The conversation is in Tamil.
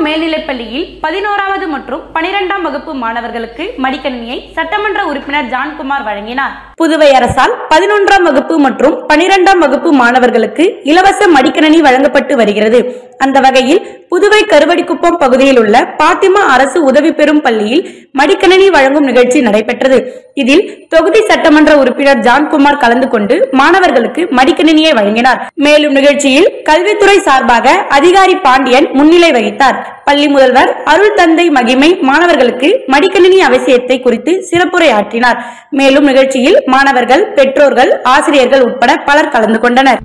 மேல்நிலைப்பள்ளியில் 11வது மற்றும் 12ஆம் வகுப்பு மாணவர்களுக்கு மடிக்கணினியை சட்டமன்ற உறுப்பினர் ஜான்குமார் வழங்கினார். புதுவை அரசால் 11ஆம் வகுப்பு மற்றும் 12ஆம் வகுப்பு மாணவர்களுக்கு இலவச மடிக்கணினி வழங்கப்பட்டு வருகிறது. அந்த வகையில் புதுவை கருவடிக்குப்பம் பகுதியில் உள்ள பாத்திமா அரசு உதவி பெறும் பள்ளியில் மடிக்கணினி வழங்கும் நிகழ்ச்சி நடைபெற்றது. இதில் தொகுதி சட்டமன்ற உறுப்பினர் ஜான்குமார் கலந்து கொண்டு மாணவர்களுக்கு மடிக்கணினியை வழங்கினார். மேலும் நிகழ்ச்சியில் கல்வித்துறை சார்பாக அதிகாரி பாண்டியன் முன்னிலை வகித்தார். பள்ளி முதல்வர் அருள் தந்தை மகிமை மாணவர்களுக்கு மடிக்கணினி அவசியத்தை குறித்து சிறப்புரை ஆற்றினார். மேலும் நிகழ்ச்சியில் மாணவர்கள், பெற்றோர்கள், ஆசிரியர்கள் உட்பட பலர் கலந்து கொண்டனர்.